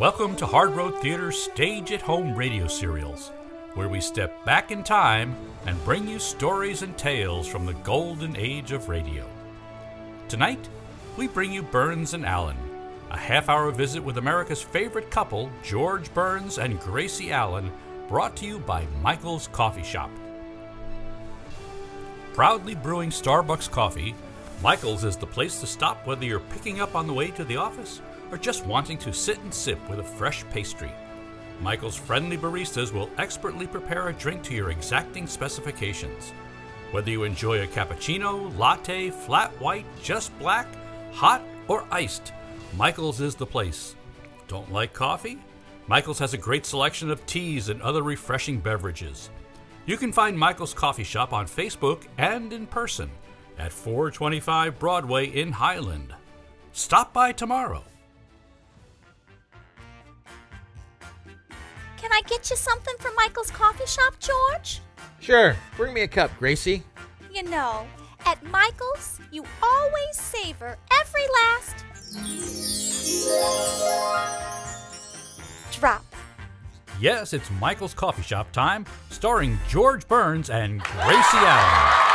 Welcome to Hard Road Theater's Stage-at-Home radio serials, where we step back in time and bring you stories and tales from the golden age of radio. Tonight, we bring you Burns and Allen, a half-hour visit with America's favorite couple, George Burns and Gracie Allen, brought to you by Michael's Coffee Shop. Proudly brewing Starbucks coffee, Michael's is the place to stop whether you're picking up on the way to the office or just wanting to sit and sip with a fresh pastry. Michael's friendly baristas will expertly prepare a drink to your exacting specifications. Whether you enjoy a cappuccino, latte, flat white, just black, hot, or iced, Michael's is the place. Don't like coffee? Michael's has a great selection of teas and other refreshing beverages. You can find Michael's Coffee Shop on Facebook and in person at 425 Broadway in Highland. Stop by tomorrow. Can I get you something from Michael's Coffee Shop, George? Sure. Bring me a cup, Gracie. You know, at Michael's, you always savor every last drop. Yes, it's Michael's Coffee Shop time, starring George Burns and Gracie Allen.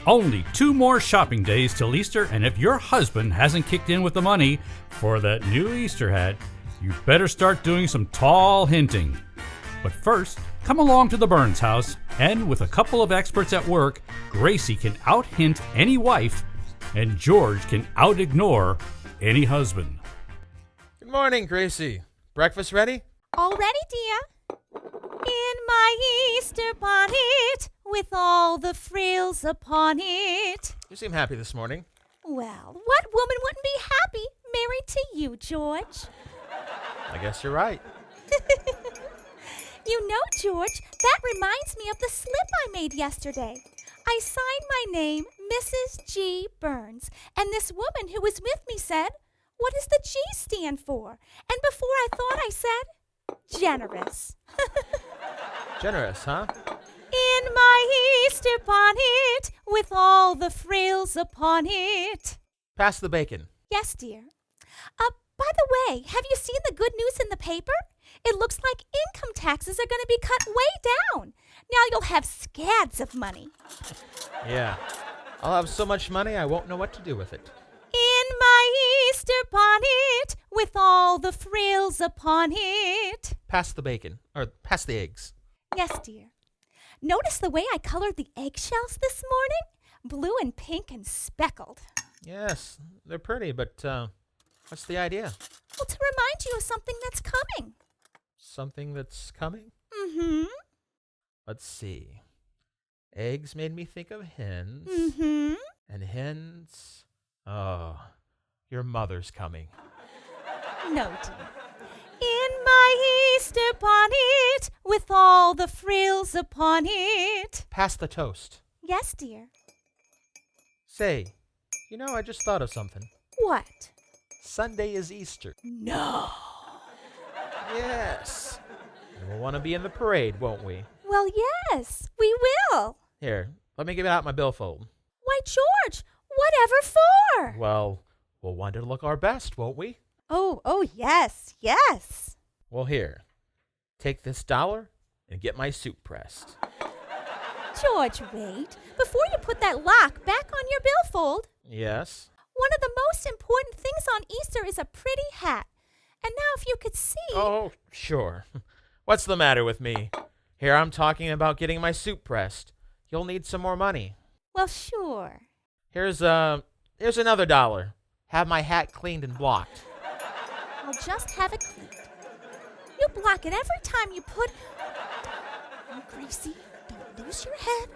Only 2 more shopping days till Easter, and if your husband hasn't kicked in with the money for that new Easter hat, you better start doing some tall hinting. But first, come along to the Burns house, and with a couple of experts at work, Gracie can out-hint any wife, and George can out-ignore any husband. Good morning, Gracie. Breakfast ready? All ready, dear? In my Easter bonnet, with all the frills upon it. You seem happy this morning. Well, what woman wouldn't be happy married to you, George? I guess you're right. You know, George, that reminds me of the slip I made yesterday. I signed my name, Mrs. G. Burns, and this woman who was with me said, "What does the G stand for?" And before I thought, I said, "Generous." Generous, huh? In my Easter bonnet, with all the frills upon it. Pass the bacon. Yes, dear. By the way, have you seen the good news in the paper? It looks like income taxes are going to be cut way down. Now you'll have scads of money. Yeah. I'll have so much money I won't know what to do with it. In my Easter bonnet, with all the frills upon it. Pass the bacon. Or pass the eggs. Yes, dear. Notice the way I colored the eggshells this morning? Blue and pink and speckled. Yes, they're pretty, but what's the idea? Well, to remind you of something that's coming. Something that's coming? Mm-hmm. Let's see. Eggs made me think of hens. Mm-hmm. And hens... Oh, your mother's coming. No, dear. In my Easter bonnet, with all the frills upon it. Pass the toast. Yes, dear. Say, you know, I just thought of something. What? Sunday is Easter. No. Yes. And we'll want to be in the parade, won't we? Well, yes, we will. Here, let me get out my billfold. Why, George, whatever for? Well, we'll want to look our best, won't we? Oh, yes, yes. Well, here, take this $1 and get my suit pressed. George, wait. Before you put that lock back on your billfold. Yes? One of the most important things on Easter is a pretty hat. And now if you could see... Oh, sure. What's the matter with me? Here I'm talking about getting my suit pressed. You'll need some more money. Well, sure. Here's another $1. Have my hat cleaned and blocked. I'll just have it cleaned. You block it every time you put... Oh, Gracie, don't lose your head.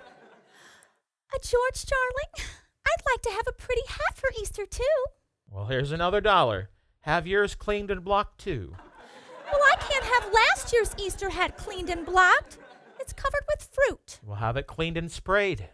George, darling, I'd like to have a pretty hat for Easter, too. Well, here's another $1. Have yours cleaned and blocked, too. Well, I can't have last year's Easter hat cleaned and blocked. It's covered with fruit. We'll have it cleaned and sprayed.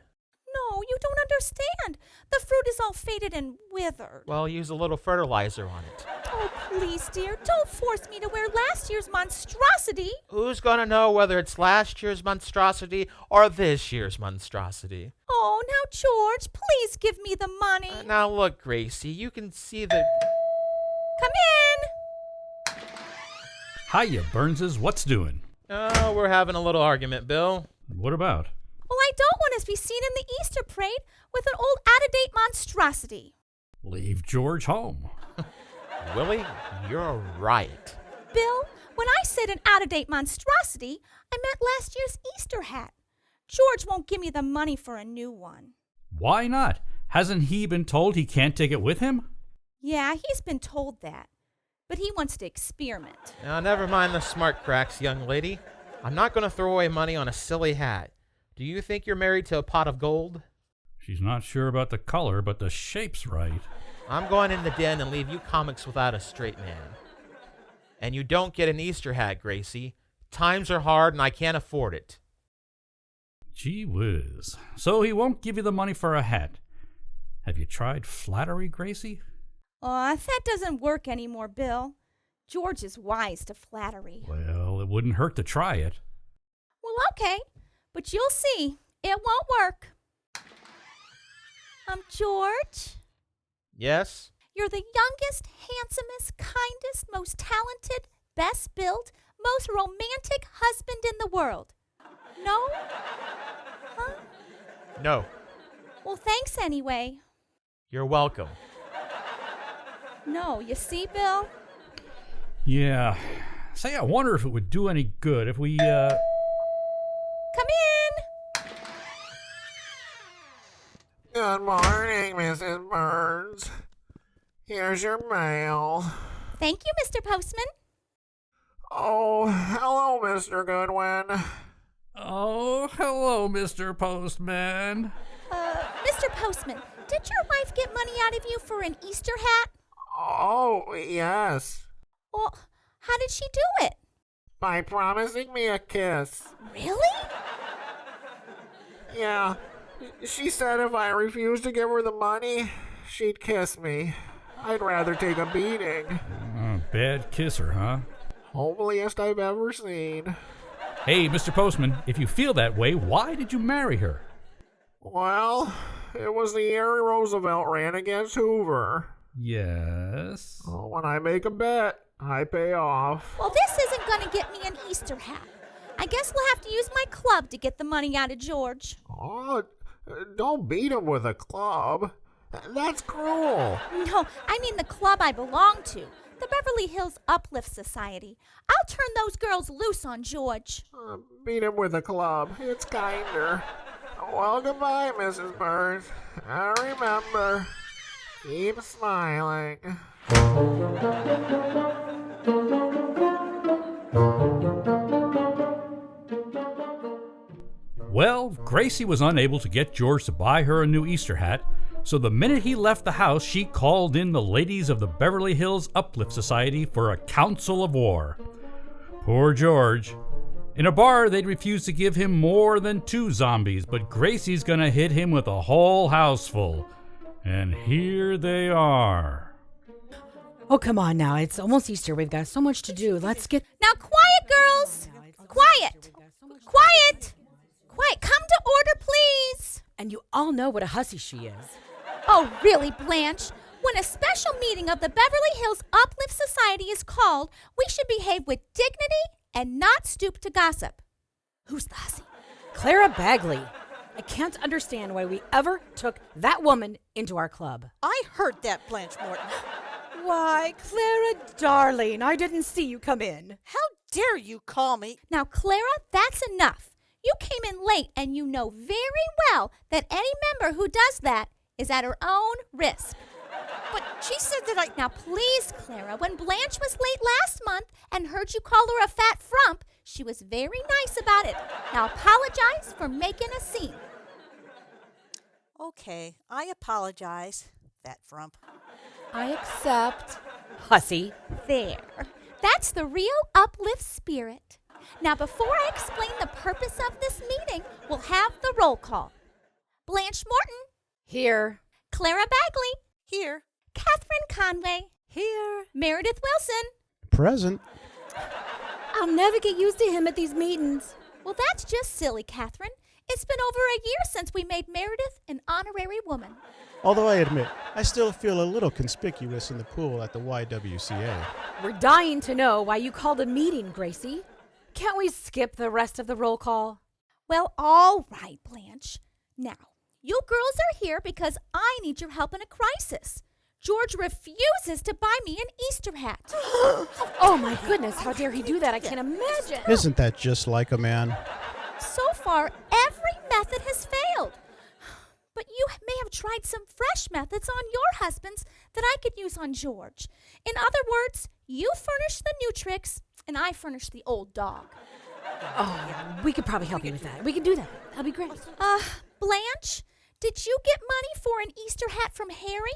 Oh, you don't understand. The fruit is all faded and withered. Well, use a little fertilizer on it. Oh, please, dear, don't force me to wear last year's monstrosity. Who's going to know whether it's last year's monstrosity or this year's monstrosity? Oh, now, George, please give me the money. Now look, Gracie, you can see that... Come in. Hiya, Burnses. What's doing? Oh, we're having a little argument, Bill. What about? Well, I don't want to be seen in the Easter parade with an old out-of-date monstrosity. Leave George home. Willie, you're right. Bill, when I said an out-of-date monstrosity, I meant last year's Easter hat. George won't give me the money for a new one. Why not? Hasn't he been told he can't take it with him? Yeah, he's been told that. But he wants to experiment. Now, never mind the smart cracks, young lady. I'm not going to throw away money on a silly hat. Do you think you're married to a pot of gold? She's not sure about the color, but the shape's right. I'm going in the den and leave you comics without a straight man. And you don't get an Easter hat, Gracie. Times are hard and I can't afford it. Gee whiz. So he won't give you the money for a hat. Have you tried flattery, Gracie? Aw, that doesn't work anymore, Bill. George is wise to flattery. Well, it wouldn't hurt to try it. Well, okay, but you'll see. It won't work. George? Yes? You're the youngest, handsomest, kindest, most talented, best built, most romantic husband in the world. No? Huh? No. Well, thanks anyway. You're welcome. No, you see, Bill? Yeah. Say, I wonder if it would do any good if we, Come in! Good morning, Mrs. Burns. Here's your mail. Thank you, Mr. Postman. Oh, hello, Mr. Goodwin. Oh, hello, Mr. Postman. Mr. Postman, did your wife get money out of you for an Easter hat? Oh, yes. Well, how did she do it? By promising me a kiss. Really? Yeah. She said if I refused to give her the money, she'd kiss me. I'd rather take a beating. Bad kisser, huh? Homeliest I've ever seen. Hey, Mr. Postman, if you feel that way, why did you marry her? Well, it was the year Roosevelt ran against Hoover. Yes. Oh, when I make a bet, I pay off. Well, this isn't going to get me an Easter hat. I guess we'll have to use my club to get the money out of George. Oh, don't beat him with a club. That's cruel. No, I mean the club I belong to, the Beverly Hills Uplift Society. I'll turn those girls loose on George. Beat him with a club. It's kinder. Well, goodbye, Mrs. Burns. And remember, keep smiling. Well, Gracie was unable to get George to buy her a new Easter hat, so the minute he left the house, she called in the ladies of the Beverly Hills Uplift Society for a council of war. Poor George. In a bar, they'd refused to give him more than 2 zombies, but Gracie's gonna hit him with a whole house full. And here they are. Oh, come on now. It's almost Easter. We've got so much to do. Let's get... Now, quiet, girls! Quiet! Quiet! Quiet! Come to order, please! And you all know what a hussy she is. Oh, really, Blanche? When a special meeting of the Beverly Hills Uplift Society is called, we should behave with dignity and not stoop to gossip. Who's the hussy? Clara Bagley. I can't understand why we ever took that woman into our club. I heard that, Blanche Morton. Why, Clara, darling, I didn't see you come in. How dare you call me? Now, Clara, that's enough. You came in late, and you know very well that any member who does that is at her own risk. But she said that I... Now, please, Clara, when Blanche was late last month and heard you call her a fat frump, she was very nice about it. Now, apologize for making a scene. Okay, I apologize, fat frump. I accept. Hussy. There. That's the real uplift spirit. Now, before I explain the purpose of this meeting, we'll have the roll call. Blanche Morton. Here. Clara Bagley. Here. Katherine Conway. Here. Meredith Wilson. Present. I'll never get used to him at these meetings. Well, that's just silly, Katherine. It's been over a year since we made Meredith an honorary woman. Although I admit, I still feel a little conspicuous in the pool at the YWCA. We're dying to know why you called a meeting, Gracie. Can't we skip the rest of the roll call? Well, all right, Blanche. Now, you girls are here because I need your help in a crisis. George refuses to buy me an Easter hat. Oh my goodness, how dare he do that? I can't imagine. Isn't that just like a man? So far, every method has failed. But you may have tried some fresh methods on your husbands that I could use on George. In other words, you furnish the new tricks, and I furnish the old dog. Oh, we could probably help you with that. We can do that. That'll be great. Blanche, did you get money for an Easter hat from Harry?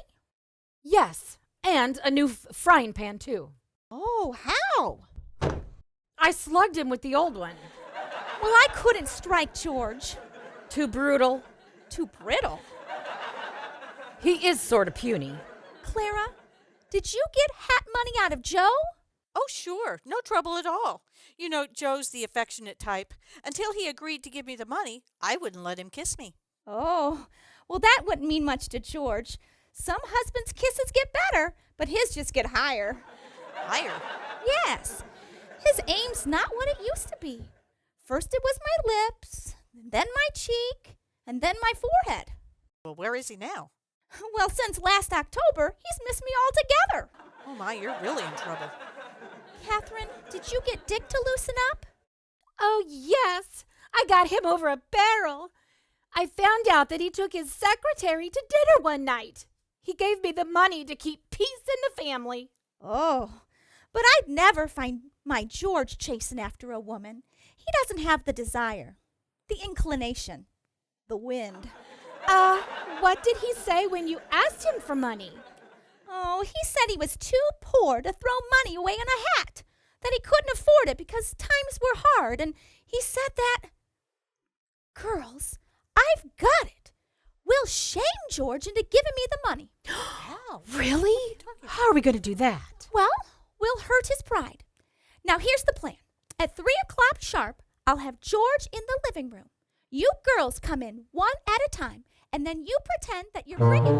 Yes, and a new frying pan, too. Oh, how? I slugged him with the old one. Well, I couldn't strike George. Too brutal. Too brittle. He is sort of puny. Clara, did you get hat money out of Joe? Oh, sure. No trouble at all. You know, Joe's the affectionate type. Until he agreed to give me the money, I wouldn't let him kiss me. Oh, well, that wouldn't mean much to George. Some husbands' kisses get better, but his just get higher. Higher? Yes. His aim's not what it used to be. First it was my lips, then my cheek, and then my forehead. Well, where is he now? Well, since last October, he's missed me altogether. Oh, my, you're really in trouble. Catherine, did you get Dick to loosen up? Oh, yes. I got him over a barrel. I found out that he took his secretary to dinner one night. He gave me the money to keep peace in the family. Oh, but I'd never find my George chasing after a woman. He doesn't have the desire, the inclination, the wind. What did he say when you asked him for money? Oh, he said he was too poor to throw money away on a hat, that he couldn't afford it because times were hard, and he said that... Girls, I've got it. We'll shame George into giving me the money. How? Really? How are we going to do that? Well, we'll hurt his pride. Now, here's the plan. At 3 o'clock sharp, I'll have George in the living room. You girls come in one at a time, and then you pretend that you're bringing...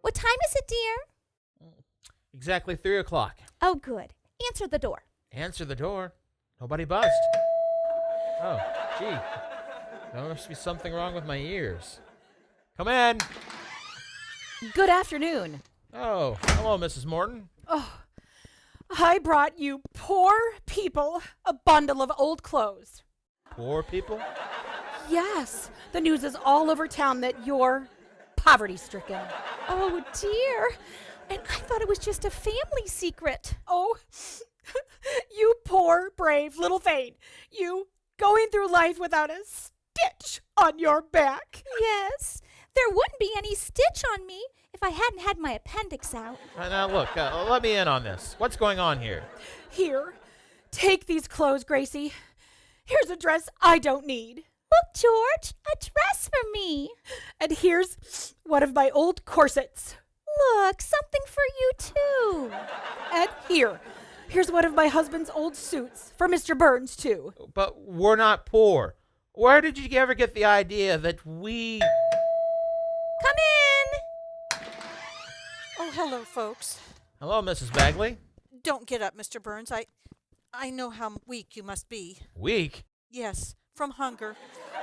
What time is it, dear? Exactly 3 o'clock. Oh, good. Answer the door. Answer the door. Nobody buzzed. Oh, gee. There must be something wrong with my ears. Come in. Good afternoon. Oh, hello, Mrs. Morton. Oh, I brought you poor people a bundle of old clothes. Poor people? Yes, the news is all over town that you're poverty-stricken. Oh, dear. And I thought it was just a family secret. Oh, you poor, brave little thing. You going through life without a stitch on your back. Yes. There wouldn't be any stitch on me if I hadn't had my appendix out. Now, look, let me in on this. What's going on here? Here, take these clothes, Gracie. Here's a dress I don't need. Look, George, a dress for me. And here's one of my old corsets. Look, something for you, too. And here's one of my husband's old suits for Mr. Burns, too. But we're not poor. Where did you ever get the idea that we... Come in. Oh, hello, folks. Hello, Mrs. Bagley. Don't get up, Mr. Burns. I know how weak you must be. Weak? Yes, from hunger.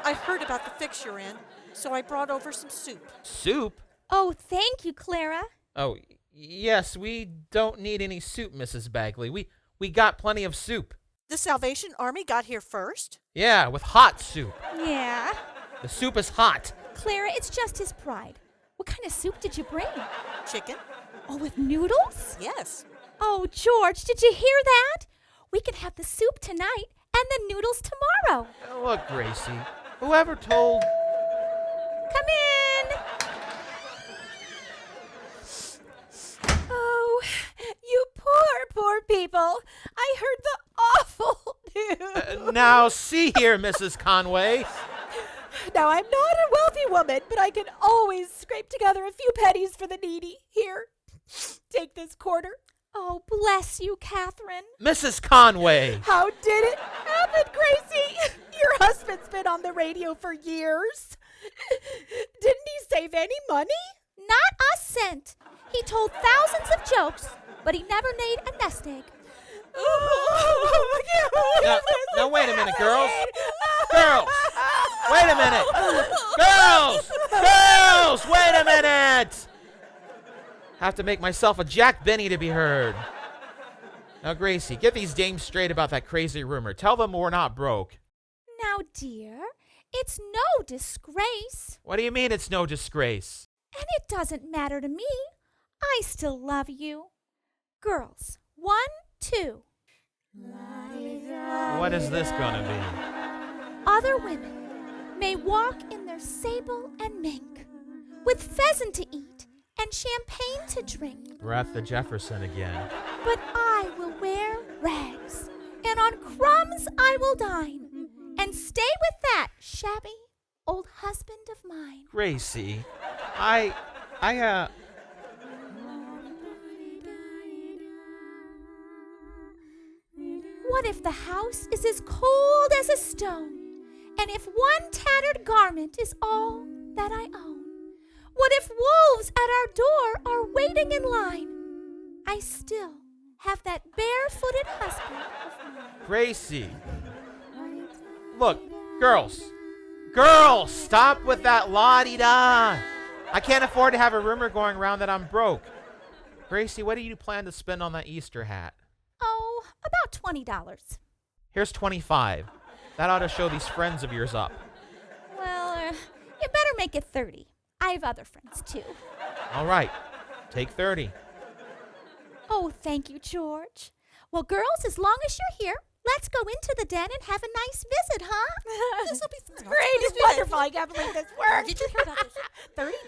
I heard about the fix you're in, so I brought over some soup. Soup? Oh, thank you, Clara. Oh, yes, we don't need any soup, Mrs. Bagley. We got plenty of soup. The Salvation Army got here first? Yeah, with hot soup. Yeah. The soup is hot. Clara, it's just his pride. What kind of soup did you bring? Chicken? Oh, with noodles? Yes. Oh, George, did you hear that? We can have the soup tonight and the noodles tomorrow. Look, Gracie, whoever told... Come in. Oh, you poor people. I I heard the awful news. Now, see here, Mrs. Conway. Now, I'm not a wealthy woman, but I can always scrape together a few pennies for the needy. Here, take this quarter. Oh, bless you, Katherine. Mrs. Conway. How did it happen, Gracie? Your husband's been on the radio for years. Didn't he save any money? Not a cent. He told thousands of jokes, but he never made a nest egg. No, wait a minute, girls. Girls, wait a minute. Girls, wait a minute. Have to make myself a Jack Benny to be heard. Now, Gracie, get these dames straight about that crazy rumor. Tell them we're not broke. Now, dear, it's no disgrace. What do you mean it's no disgrace? And it doesn't matter to me. I still love you. Girls, 1, 2. What is this gonna be? Other women may walk in their sable and mink, with pheasant to eat and champagne to drink. We're at the Jefferson again. But I will wear rags, and on crumbs I will dine, and stay with that shabby old husband of mine. Gracie, What if the house is as cold as a stone, and if one tattered garment is all that I own? What if wolves at our door are waiting in line? I still have that barefooted husband of mine. Gracie. Look, girls, stop with that la-di-da. I can't afford to have a rumor going around that I'm broke. Gracie, what do you plan to spend on that Easter hat? Oh, about $20. Here's 25. That ought to show these friends of yours up. Well, you better make it 30. I have other friends, too. All right, take 30. Oh, thank you, George. Well, girls, as long as you're here, let's go into the den and have a nice visit, huh? This'll be fun. Great, it's wonderful. I can't believe this worked. Did you hear about this?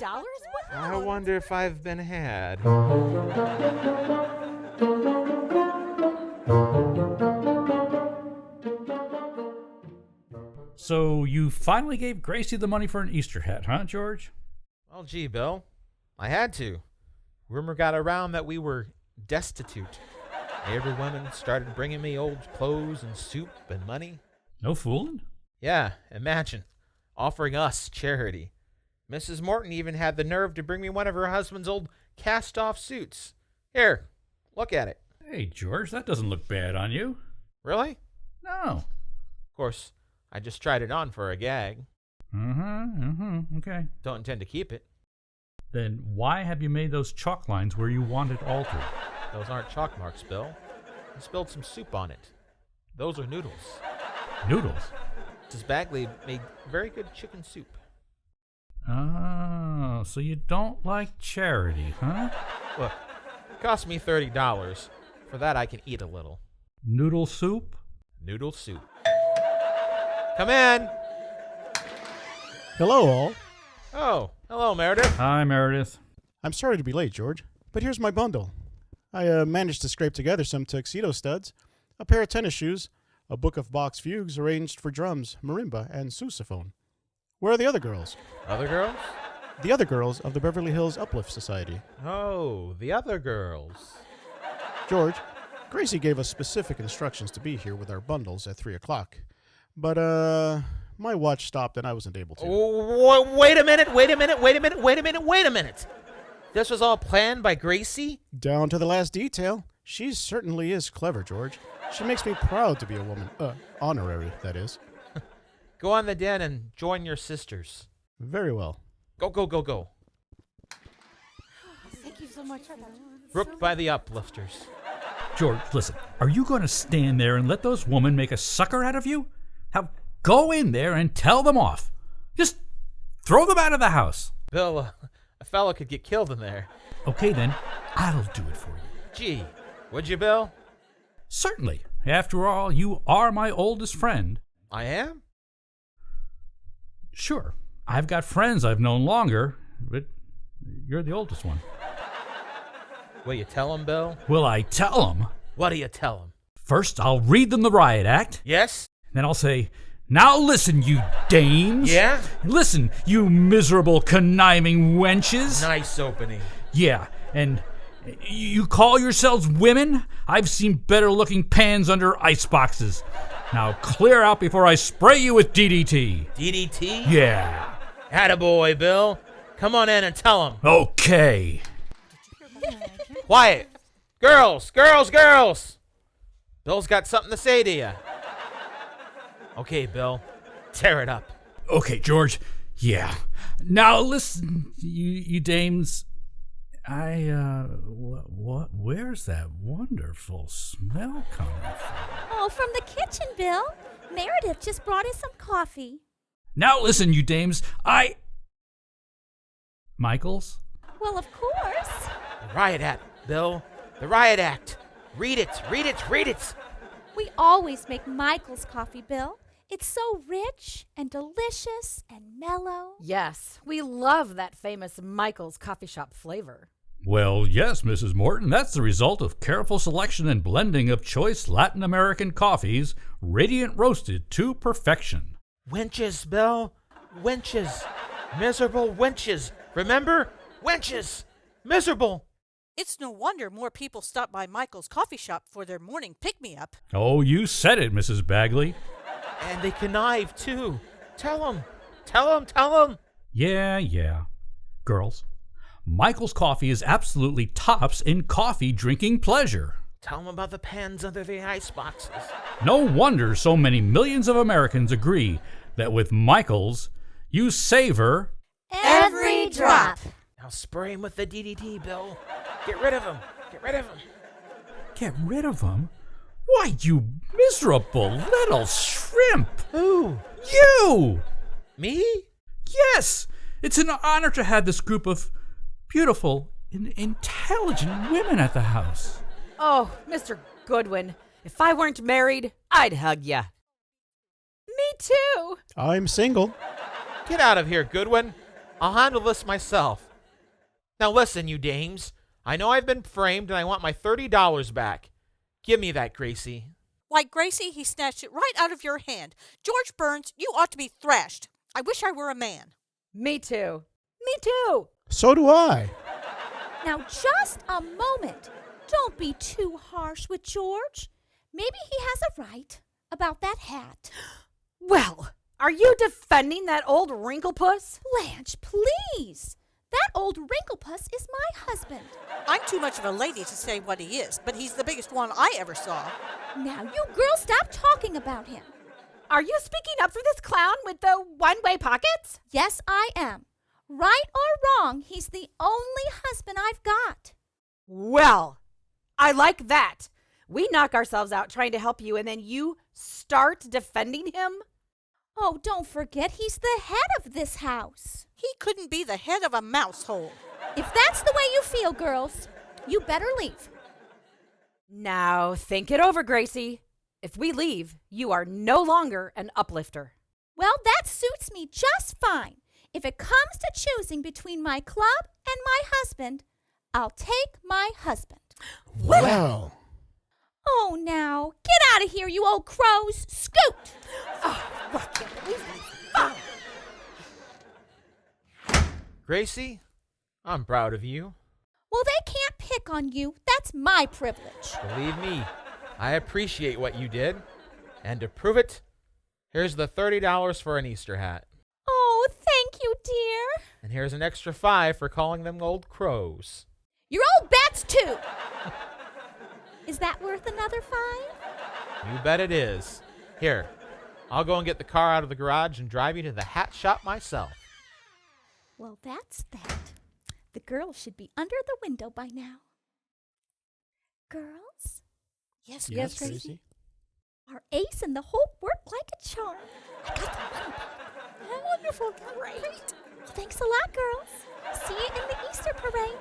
$30? I wonder if I've been had. So you finally gave Gracie the money for an Easter hat, huh, George? Well, gee, Bill, I had to. Rumor got around that we were destitute. Every woman started bringing me old clothes and soup and money. No fooling? Yeah, imagine. Offering us charity. Mrs. Morton even had the nerve to bring me one of her husband's old cast-off suits. Here, look at it. Hey, George, that doesn't look bad on you. Really? No. Of course, I just tried it on for a gag. Okay. Don't intend to keep it. Then why have you made those chalk lines where you want it altered? Those aren't chalk marks, Bill. I spilled some soup on it. Those are noodles. Noodles? Mrs. Bagley made very good chicken soup. Oh, so you don't like charity, huh? Look, it cost me $30. For that, I can eat a little. Noodle soup? Noodle soup. Come in. Hello, all. Oh, hello, Meredith. Hi, Meredith. I'm sorry to be late, George, but here's my bundle. I managed to scrape together some tuxedo studs, a pair of tennis shoes, a book of Bach's fugues arranged for drums, marimba, and sousaphone. Where are the other girls? Other girls? The other girls of the Beverly Hills Uplift Society. Oh, the other girls. George, Gracie gave us specific instructions to be here with our bundles at 3 o'clock. But, my watch stopped and I wasn't able to. Oh, wait a minute. This was all planned by Gracie? Down to the last detail. She certainly is clever, George. She makes me proud to be a woman. Honorary, that is. Go on the den and join your sisters. Very well. Go. Thank you so much for that. Rooked by the uplifters. George, listen. Are you going to stand there and let those women make a sucker out of you? Now, go in there and tell them off. Just throw them out of the house. Bill, a fella could get killed in there. Okay, then. I'll do it for you. Gee, would you, Bill? Certainly. After all, you are my oldest friend. I am? Sure. I've got friends I've known longer, but you're the oldest one. Will you tell him, Bill? Will I tell them? What do you tell him? First, I'll read them the riot act. Yes? Then I'll say, now listen, you dames. Yeah? Listen, you miserable, conniving wenches. Nice opening. Yeah, and you call yourselves women? I've seen better-looking pans under ice boxes. Now clear out before I spray you with DDT. DDT? Yeah. Attaboy, Bill. Come on in and tell him. Okay. Quiet. Girls, girls, girls. Bill's got something to say to you. Okay, Bill. Tear it up. Okay, George. Yeah. Now listen, you dames. Where's that wonderful smell coming from? Oh, from the kitchen, Bill. Meredith just brought us some coffee. Now listen, you dames. Michaels? Well, of course. The riot act, Bill. The riot act. Read it, read it, read it. We always make Michael's coffee, Bill. It's so rich and delicious and mellow. Yes, we love that famous Michael's coffee shop flavor. Well, yes, Mrs. Morton. That's the result of careful selection and blending of choice Latin American coffees, radiant roasted to perfection. Wenches, Bill. Wenches. Miserable wenches. Remember? Wenches. Miserable. It's no wonder more people stop by Michael's coffee shop for their morning pick-me-up. Oh, you said it, Mrs. Bagley. And they connive, too. Tell 'em. Tell 'em. Tell 'em. Yeah. Girls, Michael's coffee is absolutely tops in coffee drinking pleasure. Tell 'em about the pans under the ice boxes. No wonder so many millions of Americans agree that with Michael's, you savor Every drop. Now spray him with the DDT, Bill. Get rid of him. Get rid of him. Get rid of them? Why, you miserable little shrimp! Who? You! Me? Yes! It's an honor to have this group of beautiful and intelligent women at the house. Oh, Mr. Goodwin, if I weren't married, I'd hug ya. Me too. I'm single. Get out of here, Goodwin. I'll handle this myself. Now listen, you dames. I know I've been framed and I want my $30 back. Give me that, Gracie. Why, Gracie, he snatched it right out of your hand. George Burns, you ought to be thrashed. I wish I were a man. Me too. Me too. So do I. Now, just a moment. Don't be too harsh with George. Maybe he has a right about that hat. Well, are you defending that old wrinklepuss? Blanche, please. That old wrinklepuss is my husband. I'm too much of a lady to say what he is, but he's the biggest one I ever saw. Now, you girls stop talking about him. Are you speaking up for this clown with the one-way pockets? Yes, I am. Right or wrong, he's the only husband I've got. Well, I like that. We knock ourselves out trying to help you, and then you start defending him? Oh, don't forget, he's the head of this house. He couldn't be the head of a mouse hole. If that's the way you feel, girls, you better leave. Now, think it over, Gracie. If we leave, you are no longer an uplifter. Well, that suits me just fine. If it comes to choosing between my club and my husband, I'll take my husband. Well. Oh, now, get out of here, you old crows. Scoot! Gracie, I'm proud of you. Well, they can't pick on you. That's my privilege. Believe me, I appreciate what you did. And to prove it, here's the $30 for an Easter hat. Oh, thank you, dear. And here's an extra $5 for calling them old crows. Your old bats, too. Is that worth another $5? You bet it is. Here, I'll go and get the car out of the garage and drive you to the hat shop myself. Well, that's that. The girls should be under the window by now. Girls, Yes, Yes, Gracie. Gracie. our ace and the whole worked like a charm. I got the money back. Wonderful, great. Well, thanks a lot, girls. See you in the Easter parade.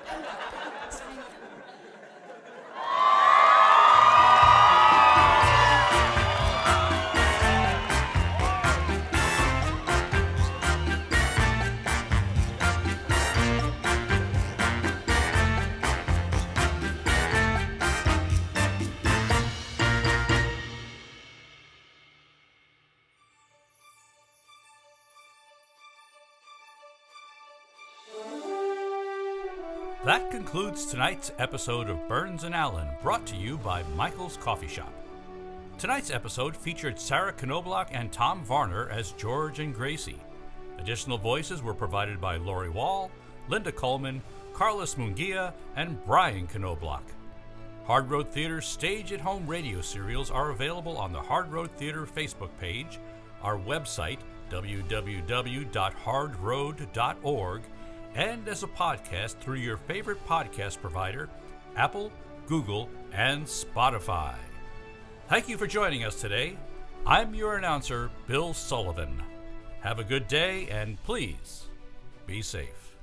That concludes tonight's episode of Burns and Allen, brought to you by Michael's Coffee Shop. Tonight's episode featured Sara Knobloch and Tom Varner as George and Gracie. Additional voices were provided by Lori Wahl, Linda Collman, Carlos Munguia, and Brian Knobloch. Hard Road Theater's stage-at-home radio serials are available on the Hard Road Theater Facebook page, our website, www.hardroad.org, and as a podcast through your favorite podcast provider, Apple, Google, and Spotify. Thank you for joining us today. I'm your announcer, Bill Sullivan. Have a good day, and please, be safe.